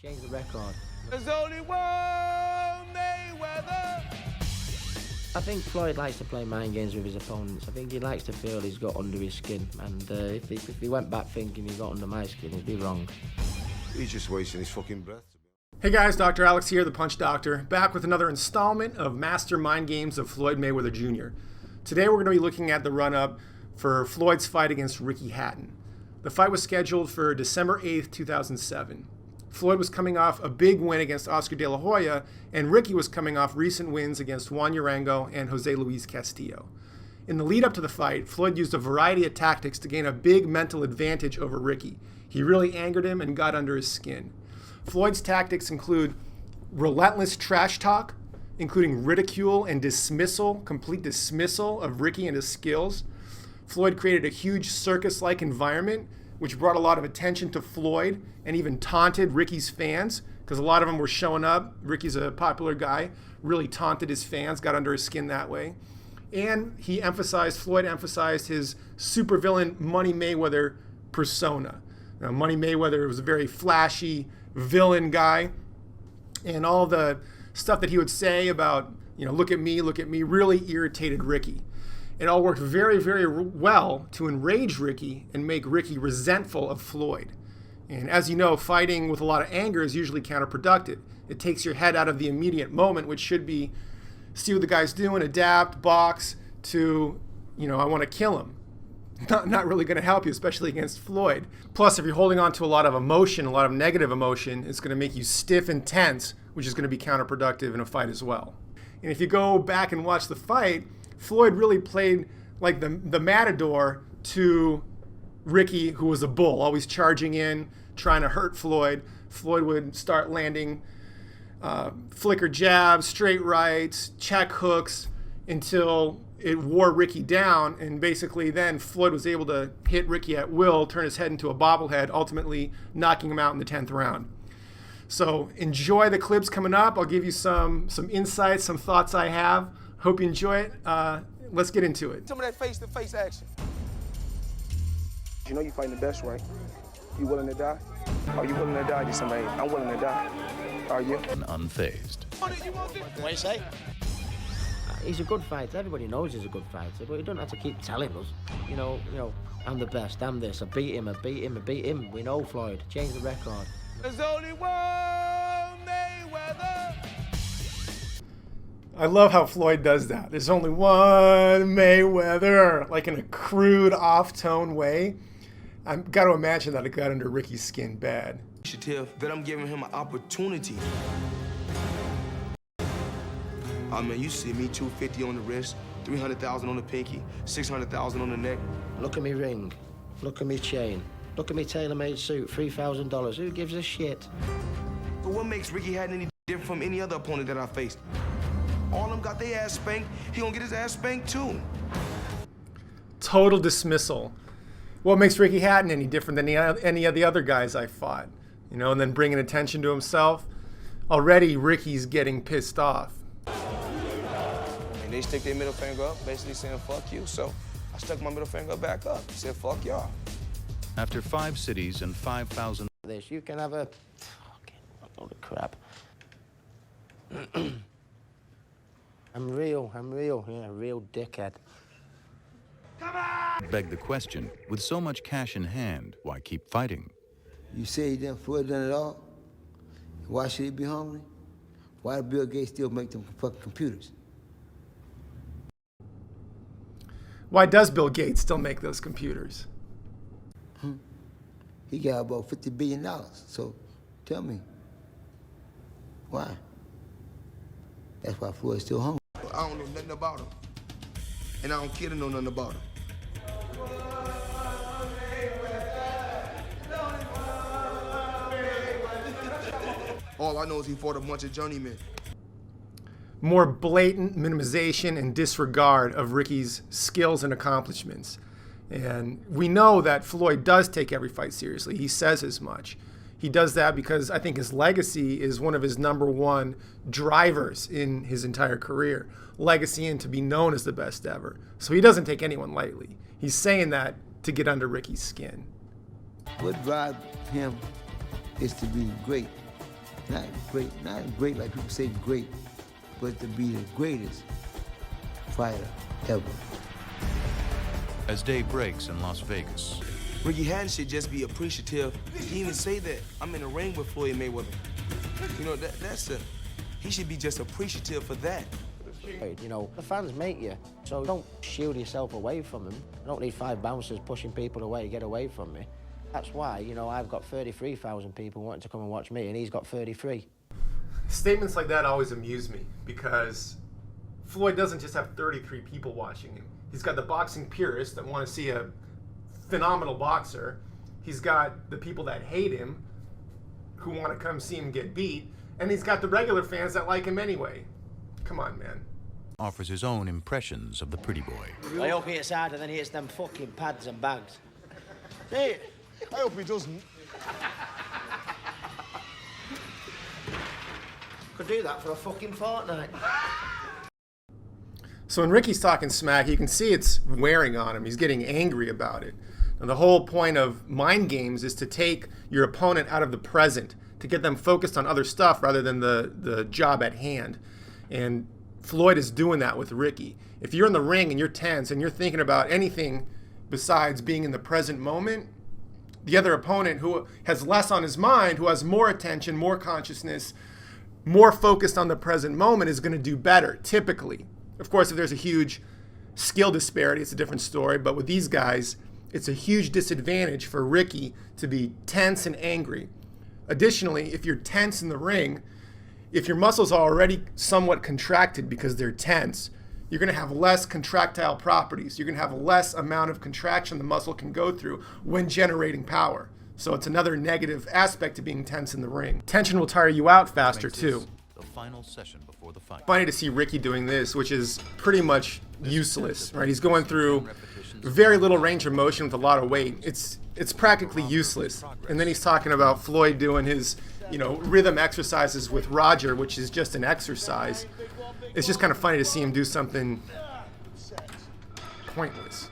Change the record. There's only one Mayweather. I think Floyd likes to play mind games with his opponents. I think he likes to feel he's got under his skin. And if he went back thinking he got under my skin, he'd be wrong. He's just wasting his fucking breath. Hey guys, Dr. Alex here, the Punch Doctor, back with another installment of Master Mind Games of Floyd Mayweather Jr. Today we're going to be looking at the run-up for Floyd's fight against Ricky Hatton. The fight was scheduled for December 8th, 2007. Floyd was coming off a big win against Oscar De La Hoya, and Ricky was coming off recent wins against Juan Urango and Jose Luis Castillo. In the lead up to the fight, Floyd used a variety of tactics to gain a big mental advantage over Ricky. He really angered him and got under his skin. Floyd's tactics include relentless trash talk, including ridicule and dismissal, complete dismissal of Ricky and his skills. Floyd created a huge circus-like environment, which brought a lot of attention to Floyd and even taunted Ricky's fans, because a lot of them were showing up. Ricky's a popular guy, really taunted his fans, got under his skin that way. And Floyd emphasized his supervillain Money Mayweather persona. Now, Money Mayweather was a very flashy villain guy, and all the stuff that he would say about, look at me, really irritated Ricky. It all worked very, very well to enrage Ricky and make Ricky resentful of Floyd. And as you know, fighting with a lot of anger is usually counterproductive. It takes your head out of the immediate moment, which should be see what the guy's doing, adapt, box, to, I want to kill him. Not really going to help you, especially against Floyd. Plus, if you're holding on to a lot of emotion, a lot of negative emotion, it's going to make you stiff and tense, which is going to be counterproductive in a fight as well. And if you go back and watch the fight, Floyd really played like the matador to Ricky, who was a bull, always charging in, trying to hurt Floyd. Floyd would start landing flicker jabs, straight rights, check hooks, until it wore Ricky down, and basically then Floyd was able to hit Ricky at will, turn his head into a bobblehead, ultimately knocking him out in the 10th round. So enjoy the clips coming up. I'll give you some insights, some thoughts I have. Hope you enjoy it. Let's get into it. Some of that face-to-face action. You know you're fighting the best, right? You willing to die? Are you willing to die to somebody? I'm willing to die. Are you? Unfazed. What do you say? He's a good fighter. Everybody knows he's a good fighter, but you don't have to keep telling us. I'm the best, I'm this. I beat him. We know Floyd. Change the record. There's only one Mayweather. I love how Floyd does that. There's only one Mayweather, like in a crude, off-tone way. I've got to imagine that it got under Ricky's skin bad. You should tell that I'm giving him an opportunity. I mean, you see me, 250 on the wrist, 300,000 on the pinky, 600,000 on the neck. Look at me ring. Look at me chain. Look at me tailor-made suit, $3,000. Who gives a shit? But what makes Ricky Hatton any different from any other opponent that I faced? All of them got their ass spanked. He gonna get his ass spanked too. Total dismissal. What makes Ricky Hatton any different than any of the other guys I fought? And then bringing attention to himself. Already, Ricky's getting pissed off. And they stick their middle finger up, basically saying, fuck you. So I stuck my middle finger back up. Said, fuck y'all. After 5 cities and 5,000... This, you can have a fucking load of crap. I'm real, yeah, real dickhead. Beg the question, with so much cash in hand, why keep fighting? You say Floyd done it all? Why should he be hungry? Why does Bill Gates still make them fucking computers? Why does Bill Gates still make those computers? He got about $50 billion, so tell me, why? That's why Floyd's still hungry. I don't know nothing about him. And I don't care to know nothing about him. All I know is he fought a bunch of journeymen. More blatant minimization and disregard of Ricky's skills and accomplishments. And we know that Floyd does take every fight seriously. He says as much. He does that because I think his legacy is one of his #1 drivers in his entire career. Legacy and to be known as the best ever. So he doesn't take anyone lightly. He's saying that to get under Ricky's skin. What drives him is to be great. not great like people say great, but to be the greatest fighter ever. As day breaks in Las Vegas, Ricky Hatton should just be appreciative. He even say that. I'm in the ring with Floyd Mayweather. You know, he should be just appreciative for that. You know, the fans make you, so don't shield yourself away from them. I don't need 5 bouncers pushing people away, get away from me. That's why, you know, I've got 33,000 people wanting to come and watch me, and he's got 33. Statements like that always amuse me because Floyd doesn't just have 33 people watching him. He's got the boxing purists that want to see a phenomenal boxer. He's got the people that hate him who want to come see him get beat. And he's got the regular fans that like him anyway. Come on, man. offers his own impressions of the pretty boy. I hope he hits harder than he hits them fucking pads and bags. See? I hope he doesn't. Could do that for a fucking fortnight. So when Ricky's talking smack, you can see it's wearing on him. He's getting angry about it. And the whole point of mind games is to take your opponent out of the present, to get them focused on other stuff rather than the job at hand. And Floyd is doing that with Ricky. If you're in the ring and you're tense and you're thinking about anything besides being in the present moment, the other opponent who has less on his mind, who has more attention, more consciousness, more focused on the present moment is going to do better, typically. Of course, if there's a huge skill disparity, it's a different story. But with these guys, it's a huge disadvantage for Ricky to be tense and angry. Additionally, if you're tense in the ring, if your muscles are already somewhat contracted because they're tense, you're going to have less contractile properties. You're going to have less amount of contraction the muscle can go through when generating power. So it's another negative aspect to being tense in the ring. Tension will tire you out faster too. The final session before the fight. Funny to see Ricky doing this, which is pretty much useless, right? He's going through very little range of motion with a lot of weight. It's practically useless. And then he's talking about Floyd doing his, rhythm exercises with Roger, which is just an exercise. It's just kind of funny to see him do something pointless.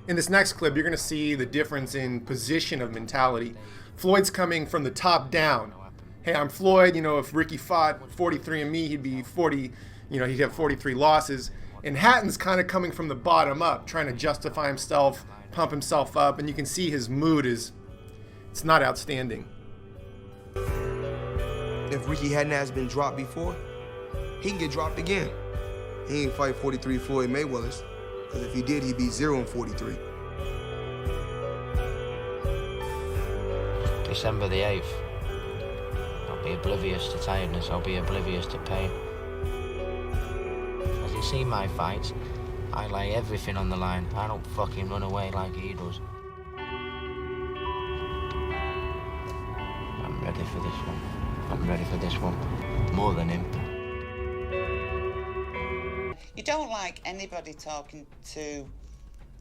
In this next clip, you're going to see the difference in position of mentality. Floyd's coming from the top down. Hey, I'm Floyd. If Ricky fought 43 and me, he'd be 40. He'd have 43 losses. And Hatton's kind of coming from the bottom up, trying to justify himself, pump himself up, and you can see his mood it's not outstanding. If Ricky Hatton has been dropped before, he can get dropped again. He ain't fight 43 Floyd Mayweathers, because if he did, he'd be 0-43. December the 8th. I'll be oblivious to tiredness. I'll be oblivious to pain. As you see my fights, I lay everything on the line. I don't fucking run away like he does. I'm ready for this one. I'm ready for this one. More than him. You don't like anybody talking to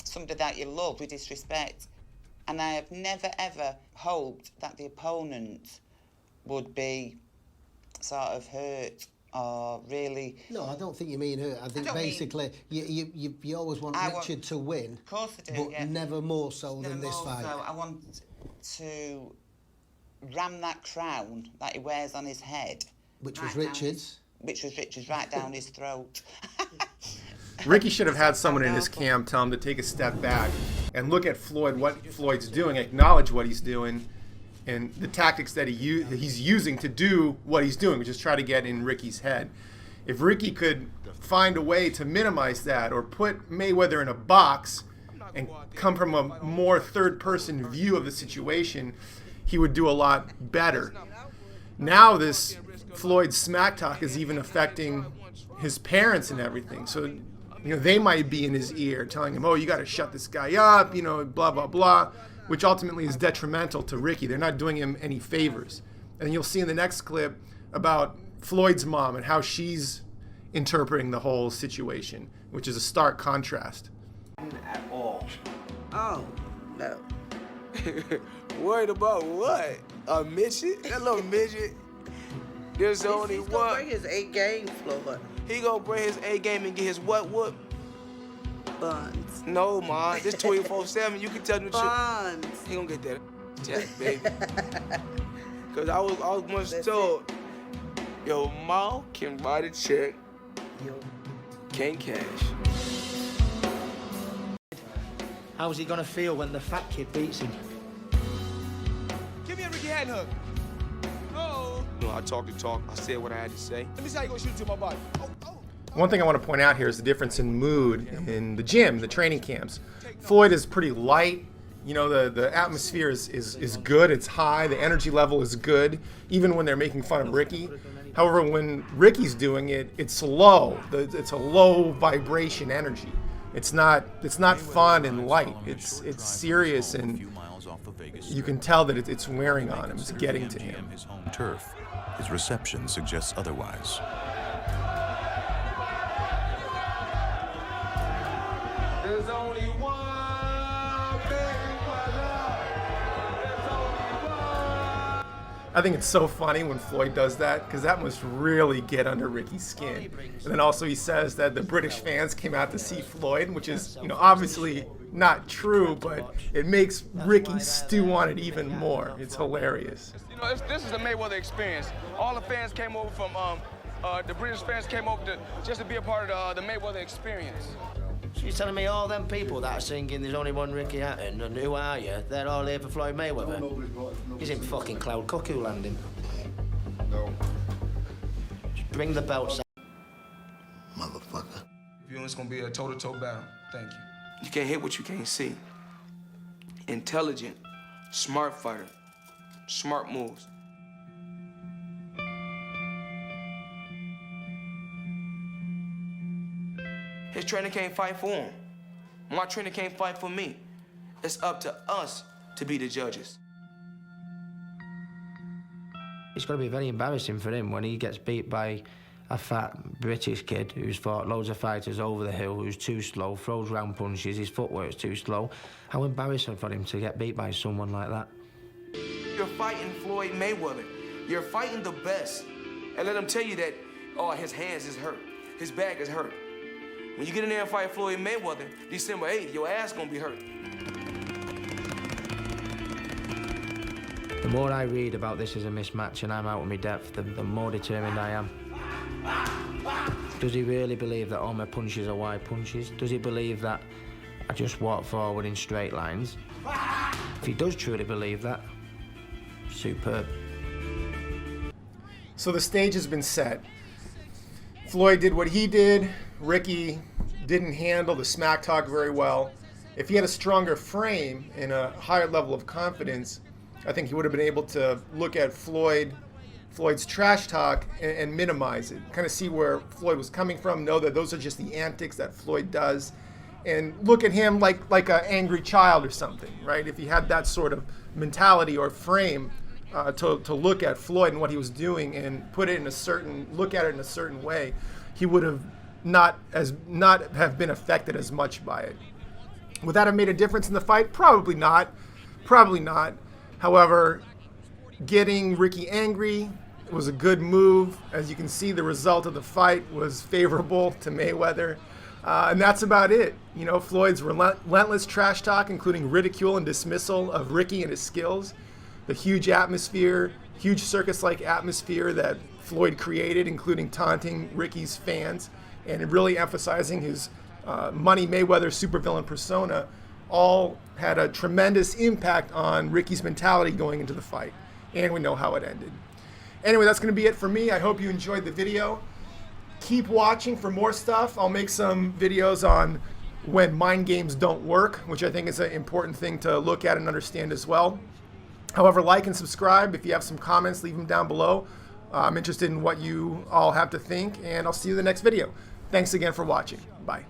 somebody that you love with disrespect. And I have never, ever hoped that the opponent would be sort of hurt or really... No, I don't think you mean hurt. I think basically you always want Richard to win. Of course I do, but never more so than this fight. So I want to ram that crown that he wears on his head. Which was Richard's. Which was Richard's, right down his throat. Ricky should have had someone in his camp tell him to take a step back and look at Floyd, what Floyd's doing, acknowledge what he's doing, and the tactics that he's using to do what he's doing, which is try to get in Ricky's head. If Ricky could find a way to minimize that or put Mayweather in a box and come from a more third-person view of the situation, he would do a lot better. Now this Floyd smack talk is even affecting his parents and everything. So, they might be in his ear telling him, oh, you got to shut this guy up, blah, blah, blah, which ultimately is detrimental to Ricky. They're not doing him any favors. And you'll see in the next clip about Floyd's mom and how she's interpreting the whole situation, which is a stark contrast. At all. Oh, no. Worried about what? A midget? That little midget? There's only one. He's gonna bring his A game, Floyd. He gonna bring his A game and get his what whoop? Buns. No, Ma. This 24/7. You can tell me the truth. Buns. He gonna get that. Jack, baby. Because I was once told, yo, mom can buy the check, can't cash. How's he gonna feel when the fat kid beats him? Give me a Ricky Hatton hug. Oh. You know, I talked the talk. I said what I had to say. Let me see how you gonna shoot it to my body. One thing I want to point out here is the difference in mood in the gym, the training camps. Floyd is pretty light. You know, the atmosphere is good, it's high, the energy level is good, even when they're making fun of Ricky. However, when Ricky's doing it, it's low. It's a low vibration energy. It's not fun and light. It's serious, and you can tell that it's wearing on him. It's getting to him. His home turf. His reception suggests otherwise. There's only one Mayweather. There's only one. I think it's so funny when Floyd does that, because that must really get under Ricky's skin. And then also he says that the British fans came out to see Floyd, which is, you know, obviously not true, but it makes Ricky stew on it even more. It's hilarious. You know, this is the Mayweather experience. All the fans came over from, the British fans came over just to be a part of the Mayweather experience. So you're telling me all them people that are singing "There's only one Ricky Hatton" and "Who are you?" They're all here for Floyd Mayweather? He's in fucking cloud cuckoo landing. No. Just bring the belts out. Motherfucker. You know, it's gonna be a toe-to-toe battle. Thank you. You can't hit what you can't see. Intelligent, smart fighter, smart moves. His trainer can't fight for him. My trainer can't fight for me. It's up to us to be the judges. It's going to be very embarrassing for him when he gets beat by a fat British kid who's fought loads of fighters over the hill, who's too slow, throws round punches, his footwork's too slow. How embarrassing for him to get beat by someone like that. You're fighting Floyd Mayweather. You're fighting the best. And let him tell you that, oh, his hands is hurt. His back is hurt. When you get in there and fight Floyd Mayweather, December 8th, your ass gonna be hurt. The more I read about this as a mismatch and I'm out of my depth, the more determined I am. Does he really believe that all my punches are wide punches? Does he believe that I just walk forward in straight lines? If he does truly believe that, superb. So the stage has been set. Floyd did what he did. Ricky didn't handle the smack talk very well. If he had a stronger frame and a higher level of confidence, I think he would have been able to look at Floyd's trash talk and minimize it. Kind of see where Floyd was coming from, know that those are just the antics that Floyd does, and look at him like an angry child or something, right? If he had that sort of mentality or frame to look at Floyd and what he was doing and put it in look at it in a certain way, he would have not have been affected as much by it. Would that have made a difference in the fight? Probably not. Probably not. However, getting Ricky angry was a good move. As you can see, the result of the fight was favorable to Mayweather. And that's about it. You know, Floyd's relentless trash talk, including ridicule and dismissal of Ricky and his skills, the huge atmosphere, huge circus-like atmosphere that Floyd created, including taunting Ricky's fans, and really emphasizing his Money Mayweather supervillain persona, all had a tremendous impact on Ricky's mentality going into the fight. And we know how it ended. Anyway, that's going to be it for me. I hope you enjoyed the video. Keep watching for more stuff. I'll make some videos on when mind games don't work, which I think is an important thing to look at and understand as well. However, like and subscribe. If you have some comments, leave them down below. I'm interested in what you all have to think, and I'll see you in the next video. Thanks again for watching. Bye.